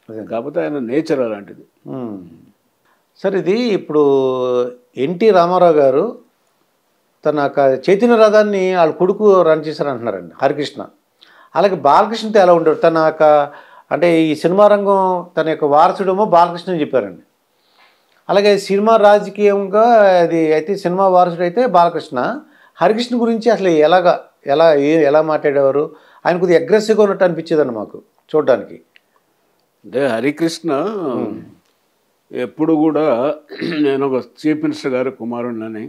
కాకపోతే ఆయన నేచర్ అలాంటిది. సార్ ఇది ఇప్పుడు ఎన్టీ రామారావు గారు తన చైతన్య రథాన్ని వాళ్ళ కొడుకు రన్ చేశారు అంటున్నారండి, హరికృష్ణ. అలాగే బాలకృష్ణతో ఎలా ఉంటాడు? తన యొక్క అంటే ఈ సినిమా రంగం తన యొక్క వారసుడేమో బాలకృష్ణ అని చెప్పారండి. అలాగే సినిమా రాజకీయంగా అది అయితే సినిమా వారసుడు అయితే బాలకృష్ణ. హరికృష్ణ గురించి అసలు ఎలా మాట్లాడేవారు? ఆయన కొద్దిగా అగ్రెసివ్గా ఉన్నట్టు అనిపించేదండి మాకు చూడడానికి. అంటే హరికృష్ణ ఎప్పుడు కూడా నేను ఒక చీఫ్ మినిస్టర్ గారి కుమారుడినని,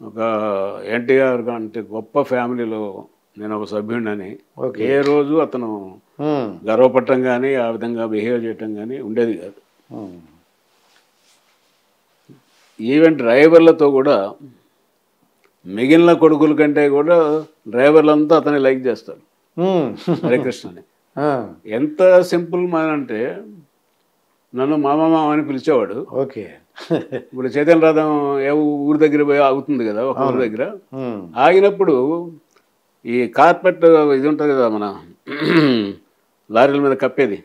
ఒక ఎన్టీఆర్ అంటే గొప్ప ఫ్యామిలీలో నేను ఒక సభ్యుడినని ఏ రోజు అతను గర్వపడటం కానీ ఆ విధంగా బిహేవ్ చేయటం కానీ ఉండేది కాదు. ఈవెన్ డ్రైవర్లతో కూడా మిగిలిన కొడుకుల కంటే కూడా డ్రైవర్లంతా అతన్ని లైక్ చేస్తారు హరికృష్ణని. ఎంత సింపుల్ మ్యాన్ అంటే నన్ను మామ అని పిలిచేవాడు. ఓకే. ఇప్పుడు చైతన్య రథం ఊరి దగ్గర పోయి ఆగుతుంది కదా, ఒక ఊరి దగ్గర ఆగినప్పుడు ఈ కార్పెట్ ఇది ఉంటుంది కదా మన లారీల మీద కప్పేది,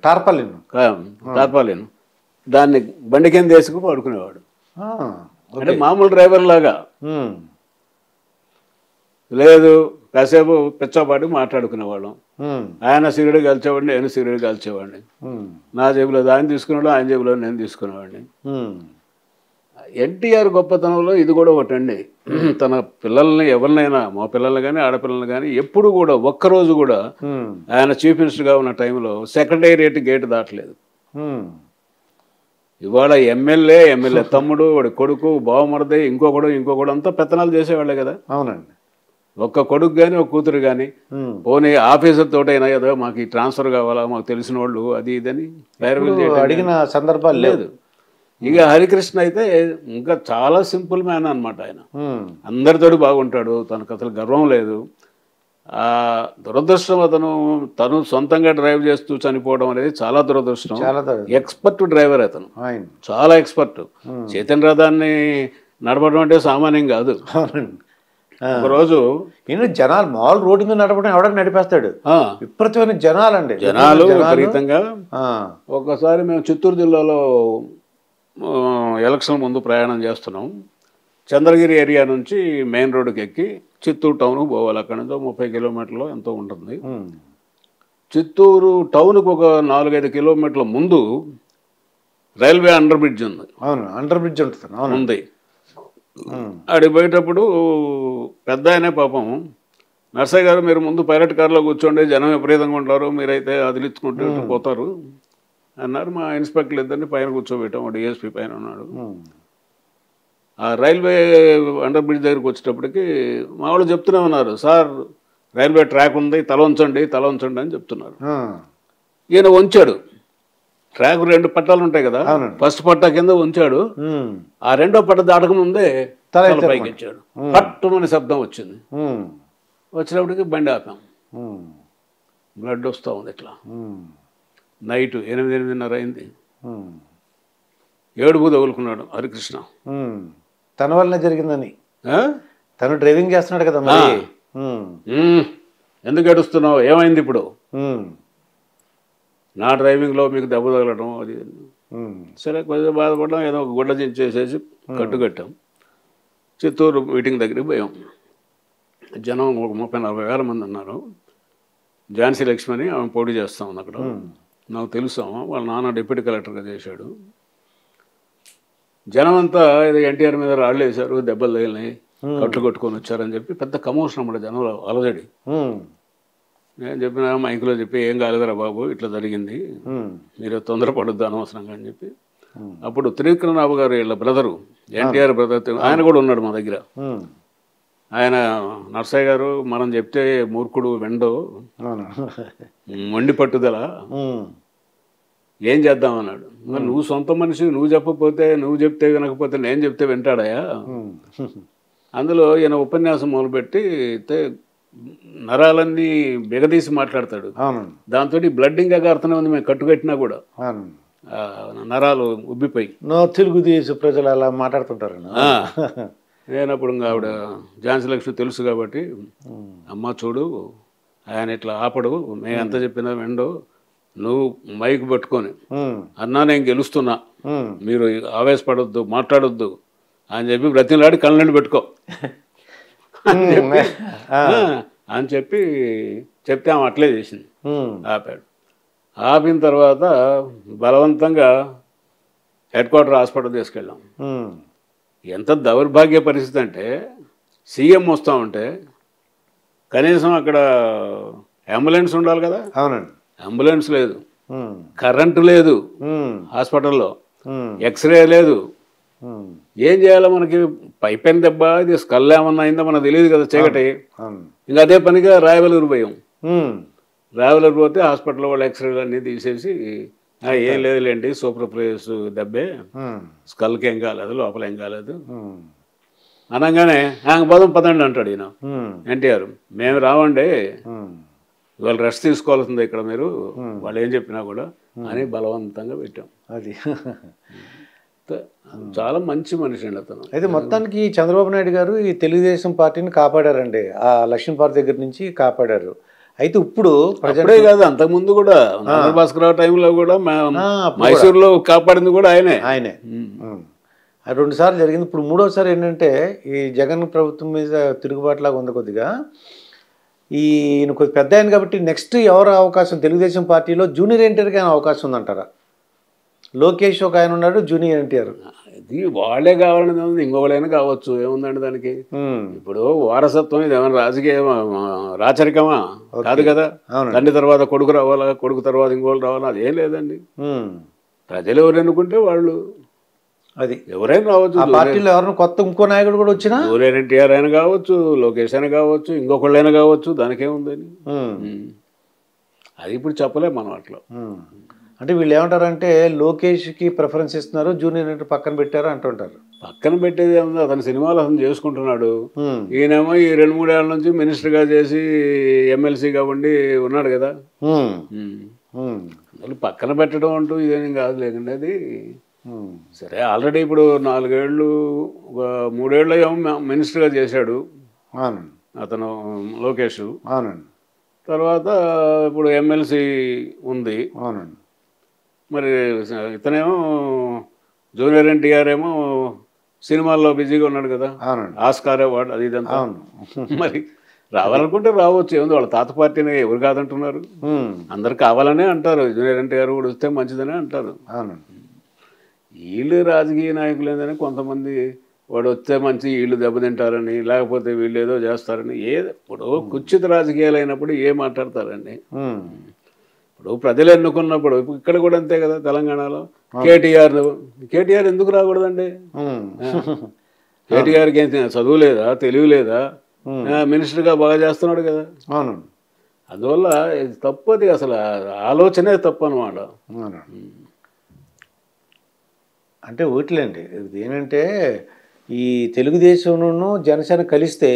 టార్పాలిన్, దాన్ని బండి కింద వేసుకుని పడుకునేవాడు. అంటే మామూలు డ్రైవర్ లాగా లేదు, కాసేపు పిచ్చపాటి మాట్లాడుకునేవాళ్ళం. ఆయన సిగరెట్ కాల్చేవాడిని, నేను సిగరెట్ కాల్చేవాడిని. నా జేబులో ఆయన తీసుకున్నాడు, ఆయన జేబులో నేను తీసుకునేవాడిని. ఎన్టీఆర్ గొప్పతనంలో ఇది కూడా ఒకటండి. తన పిల్లల్ని ఎవరినైనా, మా పిల్లల్ని కానీ ఆడపిల్లల్ని కానీ ఎప్పుడు కూడా ఒక్కరోజు కూడా ఆయన చీఫ్ మినిస్టర్గా ఉన్న టైంలో సెక్రటేరియట్ గేట్ దాటలేదు. ఇవాళ ఎమ్మెల్యే తమ్ముడు, వాడి కొడుకు, బావమరది, ఇంకొకడు అంతా పెత్తనాలు చేసేవాళ్ళే కదా. అవునండి. ఒక్క కొడుకు కానీ ఒక కూతురు కానీ పోనీ ఆఫీసర్ తోటైనా ఏదో మాకు ఈ ట్రాన్స్ఫర్ కావాలా, మాకు తెలిసిన వాళ్ళు అది ఇదని అడిగిన సందర్భాలు లేదు. ఇక హరికృష్ణ అయితే ఇంకా చాలా సింపుల్ మ్యాన్ అనమాట. ఆయన అందరితోటి బాగుంటాడు, తనకు అసలు గర్వం లేదు. దురదృష్టం తను సొంతంగా డ్రైవ్ చేస్తూ చనిపోవడం అనేది చాలా దురదృష్టం. ఎక్స్పర్ట్ డ్రైవర్ అతను, చాలా ఎక్స్పర్ట్. చైతన్య రథాన్ని నడపడం అంటే సామాన్యం కాదు. ఒకరోజు జనాలు మామూలు రోడ్డు మీద నడపడం ఎవడని నడిపేస్తాడు, విపరీతమైన జనాలు విపరీతంగా. ఒకసారి మేము చిత్తూరు జిల్లాలో ఎలక్షన్ ముందు ప్రయాణం చేస్తున్నాం. చంద్రగిరి ఏరియా నుంచి మెయిన్ రోడ్డుకి ఎక్కి చిత్తూరు టౌన్కు పోవాలి. అక్కడ నుంచి 30 కిలోమీటర్లు ఎంతో ఉంటుంది. చిత్తూరు టౌన్కు ఒక 4-5 కిలోమీటర్ల ముందు రైల్వే అండర్ బ్రిడ్జ్ ఉంది. అండర్ బ్రిడ్జ్ ఉంది. అడిగి పోయేటప్పుడు పెద్ద ఆయనే పాపం, నర్సయ్య గారు మీరు ముందు పైలట్ కార్లో కూర్చోండి, జనం విపరీతంగా ఉంటారు, మీరైతే అదిలించుకుంటూ పోతారు అన్నారు. మా ఇన్స్పెక్టర్లు ఇద్దరిని పైన కూర్చోబెట్టాం. డిఎస్పీ పైన ఉన్నాడు. ఆ రైల్వే అండర్ బ్రిడ్జ్ దగ్గరికి వచ్చేటప్పటికి మా వాళ్ళు చెప్తూనే ఉన్నారు, సార్ రైల్వే ట్రాక్ ఉంది, తల ఉంచండి అని చెప్తున్నారు. ఈయన వంచాడు. ట్రాక్ 2 పట్టాలు ఉంటాయి కదా, ఫస్ట్ పట్టా కింద ఉంచాడు. ఆ రెండో పట్ట దాటక ముందే తల పైకి ఇచ్చాడు. పట్టుమని శబ్దం వచ్చింది. వచ్చినప్పటికి బండి ఆపాం. బ్లడ్ వస్తూ ఉంది ఇట్లా. నైట్ 8-8:30 అయింది. ఏడుపు తగులుకున్నాడు హరికృష్ణ. తన వల్లనే జరిగిందని. తను డ్రైవింగ్ చేస్తున్నాడు కదా మరి. ఎందుకు ఏడుస్తున్నావు, ఏమైంది ఇప్పుడు? నా డ్రైవింగ్లో మీకు దెబ్బ తగలడం అది. సరే కొంచెం బాధపడ్డాం. ఏదో ఒక గుడ్డ చేసేసి కట్టుకట్టాం. చిత్తూరు మీటింగ్ దగ్గరికి పోయాం. జనం ఒక 30-40 వేల మంది ఉన్నారు. ఝాన్సీ లక్ష్మణి ఆమె పోటీ చేస్తా ఉంది అక్కడ. నాకు తెలుసు, వాళ్ళ నాన్న డిప్యూటీ కలెక్టర్గా చేశాడు. జనం అంతా ఇది ఎన్టీఆర్ మీద రాళ్ళు వేశారు, దెబ్బలు తగిలినాయి, కట్లు కొట్టుకొని వచ్చారని చెప్పి పెద్ద కమోషన్ అన్నమాట జనంలో, అలజడి. నేను చెప్పిన మైకులో చెప్పి ఏం కాలేదురా బాబు, ఇట్లా జరిగింది, మీరు తొందరపడొద్దు అనవసరంగా అని చెప్పి. అప్పుడు త్రివిక్రమరావు గారు వీళ్ళ బ్రదరు, ఎన్టీఆర్ బ్రదర్, ఆయన కూడా ఉన్నాడు మా దగ్గర. ఆయన నర్సయ్య గారు మనం చెప్తే మూర్ఖుడు వెండో, మొండి పట్టుదల, ఏం చేద్దామన్నాడు. మరి నువ్వు సొంత మనిషి, నువ్వు చెప్పకపోతే, నువ్వు చెప్తే వినకపోతే నేను చెప్తే వింటాడాయా? అందులో ఈయన ఉపన్యాసం మొదలుపెట్టి నరాలన్నీ బిగదీసి మాట్లాడతాడు. దాంతో బ్లడ్ ఇంకా కారుతూనే ఉంది. మేము కట్టుకట్టినా కూడా నరాలు ఉబ్బిపోయి. తెలుగుదేశం ప్రజలు అలా మాట్లాడుతుంటారు. నేను అప్పుడు ఇంకా ఆవిడ ఝాన్సీ లక్ష్మి తెలుసు కాబట్టి, అమ్మ చూడు ఆయన ఇట్లా ఆపడు, మేము ఎంత చెప్పినా వెండో, నువ్వు మైక్ పట్టుకొని ఉమ్, అన్నా నేను గెలుస్తున్నా, ఉమ్. మీరు ఆవేశపడొద్దు, మాట్లాడొద్దు అని చెప్పి బ్రతిలాడి కళ్ళని పెట్టుకో అని చెప్పి అని చెప్పి చెప్తే ఆమె అట్లే చేసింది. ఉమ్, ఆపాడు. ఆపిన తర్వాత బలవంతంగా హెడ్ క్వార్టర్ హాస్పిటల్ తీసుకెళ్ళాం. ఉమ్, ఎంత దౌర్భాగ్య పరిస్థితి అంటే సీఎం వస్తూ ఉంటే కనీసం అక్కడ అంబులెన్స్ ఉండాలి కదా, అవునండి. అంబులెన్స్ లేదు, ఉమ్, కరెంటు లేదు ఉమ్, హాస్పిటల్లో, ఉమ్, ఎక్స్రే లేదు. ఉమ్, ఏం చేయాలో మనకి పైపెన్ దెబ్బ, ఇది స్కల్ ఏమన్నా అయిందో మనకు తెలియదు కదా, చీకటి. అవును. ఇంకా అదే పనిగా రాయవలూరు పోయాం. ఉమ్, రాయవలూరు పోతే హాస్పిటల్లో వాళ్ళు ఎక్స్రేలు అన్నీ తీసేసి ఏం లేదులేండి సూపర్ ప్లేస్ దెబ్బే, ఉమ్, స్కల్కి ఏం కాలేదు, లోపల ఏం కాలేదు ఉమ్, అనగానే పదండి అంటాడు ఈయన ఉమ్, ఎన్టీఆర్. మేము రావండి, ఉమ్, ఇవాళ రెస్ట్ తీసుకోవాల్సిందే ఇక్కడ మీరు, వాళ్ళు ఏం చెప్పినా కూడా అని బలవంతంగా పెట్టాం. అది చాలా మంచి మనిషి అండి అతను. అయితే మొత్తానికి చంద్రబాబు నాయుడు గారు ఈ తెలుగుదేశం పార్టీని కాపాడారండి. ఆ లక్ష్మీపార్తి దగ్గర నుంచి కాపాడారు. అయితే ఇప్పుడు అప్పుడే కాదు, అంతకుముందు కూడా నాగర్ భాస్కరరావు టైంలో కూడా మైసూరులో కాపాడింది కూడా ఆయనే. ఆయనే అది 2 సార్లు జరిగింది. ఇప్పుడు 3వసారి ఏంటంటే ఈ జగన్ ప్రభుత్వం మీద తిరుగుబాటులాగా ఉంది కొద్దిగా. ఈయన కొద్ది పెద్ద ఆయన కాబట్టి నెక్స్ట్ ఎవరు అవకాశం తెలుగుదేశం పార్టీలో జూనియర్ ఎన్టీఆర్కి అయినా అవకాశం ఉందంటారా? లోకేష్ ఒక ఆయన ఉన్నాడు, జూనియర్ ఎన్టీఆర్. ఇది వాళ్ళే కావాలని ఉంది, ఇంకొకళ్ళైనా కావచ్చు, ఏముందండి దానికి. ఇప్పుడు వారసత్వం ఇది ఏమైనా రాజకీయ రాచరికమా కాదు కదా. తండ్రి తర్వాత కొడుకు రావాలా, కొడుకు తర్వాత ఇంకోళ్ళు రావాలా, అదేం లేదండి. ప్రజలు ఎవరు ఎన్నుకుంటే వాళ్ళు, అది ఎవరైనా రావచ్చు. ఆ పార్టీలో ఎవరైనా కొత్త ఇంకో నాయకుడు కూడా వచ్చినా జూనియర్ ఎన్టీఆర్ అయినా కావచ్చు, లోకేష్ అయినా కావచ్చు, ఇంకొకళ్ళైనా కావచ్చు, దానికేముందని. అది ఇప్పుడు చెప్పలేము మనం అట్లా. అంటే వీళ్ళు ఏమంటారంటే లోకేష్కి ప్రిఫరెన్స్ ఇస్తున్నారు, జూనియర్ ఎన్టీఆర్ పక్కన పెట్టారు అంటుంటారు. పక్కన పెట్టేది ఏముంది, అతని సినిమాలు అతను చేసుకుంటున్నాడు. ఈయనేమో ఈ 2-3 ఏళ్ళ నుంచి మినిస్టర్గా చేసి ఎమ్మెల్సీగా ఉండి ఉన్నాడు కదా. పక్కన పెట్టడం అంటూ ఇదేం కాదు లేకండి అది. సరే ఆల్రెడీ ఇప్పుడు 4 ఏళ్ళు 3 ఏళ్ళు ఏమో మినిస్టర్గా చేశాడు అతను లోకేష్. అవునండి. తర్వాత ఇప్పుడు ఎమ్మెల్సీ ఉంది. అవునండి. మరి ఇతనేమో జూనియర్ ఎన్టీఆర్ ఏమో సినిమాల్లో బిజీగా ఉన్నాడు కదా, ఆస్కార్ అవార్డు అది ఇదంతా. మరి రావాలనుకుంటే రావచ్చు, ఏముంది, వాళ్ళ తాత పార్టీని ఎవరు కాదంటున్నారు, అందరు కావాలనే అంటారు. జూనియర్ ఎన్టీఆర్ కూడా వస్తే మంచిదనే అంటారు. వీళ్ళు రాజకీయ నాయకులు ఏంటని కొంతమంది వాడు వస్తే మంచి వీళ్ళు దెబ్బతింటారని, లేకపోతే వీళ్ళు ఏదో చేస్తారని. ఇప్పుడు కుచిత రాజకీయాలు అయినప్పుడు ఏం మాట్లాడతారండి. ఇప్పుడు ప్రజలు ఎన్నుకున్నప్పుడు ఇక్కడ కూడా అంతే కదా, తెలంగాణలో కేటీఆర్ ఎందుకు రాకూడదండి? కేటీఆర్కి ఏం చదువు లేదా, తెలివి లేదా, మినిస్టర్గా బాగా చేస్తున్నాడు కదా. అందువల్ల తప్పది, అసలు ఆలోచనే తప్పు అనమాట. అంటే ఓట్లేండి ఏంటంటే ఈ తెలుగుదేశంను జనసేన కలిస్తే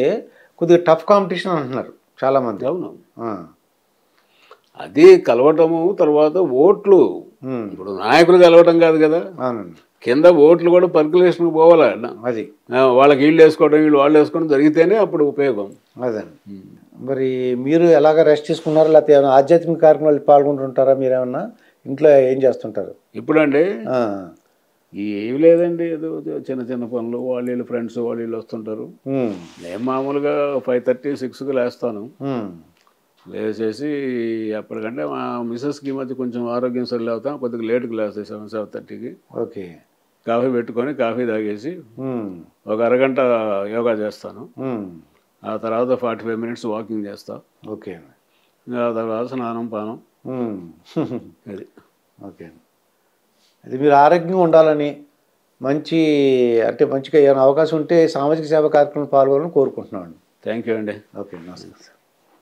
కొద్దిగా టఫ్ కాంపిటీషన్ అంటున్నారు చాలామంది. అవును, అది కలవటము, తర్వాత ఓట్లు. ఇప్పుడు నాయకులు కలవటం కాదు కదా, కింద ఓట్లు కూడా పర్కులేషన్కి పోవాలి. అది వాళ్ళకి వీళ్ళు వేసుకోవడం, వీళ్ళు వాళ్ళు వేసుకోవడం జరిగితేనే అప్పుడు ఉపయోగం. అదే మరి మీరు ఎలాగ రెస్ట్ తీసుకున్నారా, లేకపోతే ఏమైనా ఆధ్యాత్మిక కార్యక్రమాలు పాల్గొంటుంటారా? మీరేమన్నా ఇంట్లో ఏం చేస్తుంటారు ఇప్పుడండి? ఏమి లేదండి, ఏదో చిన్న చిన్న పనులు, వాళ్ళు ఫ్రెండ్స్ వాళ్ళు వస్తుంటారు. నేను మామూలుగా 5:30-6కి లేస్తాను. లేచేసి అప్పటికంటే మా మిస్సెస్కి ఈ మధ్య కొంచెం ఆరోగ్యం సరిగ్గా అవుతాం, కొద్దిగా లేట్కి లేస్తాయి 7-7:30కి. ఓకే. కాఫీ పెట్టుకొని కాఫీ తాగేసి ఒక అరగంట యోగా చేస్తాను. ఆ తర్వాత 45 మినిట్స్ వాకింగ్ చేస్తా. ఓకే. ఆ తర్వాత స్నానం పానం. అది ఓకే. అది మీరు ఆరోగ్యంగా ఉండాలని మంచి అంటే మంచిగా ఏమైనా అవకాశం ఉంటే సామాజిక సేవ కార్యక్రమం పాల్గొనాలని కోరుకుంటున్నాను. థ్యాంక్ యూ అండి. ఓకే, నమస్కారం.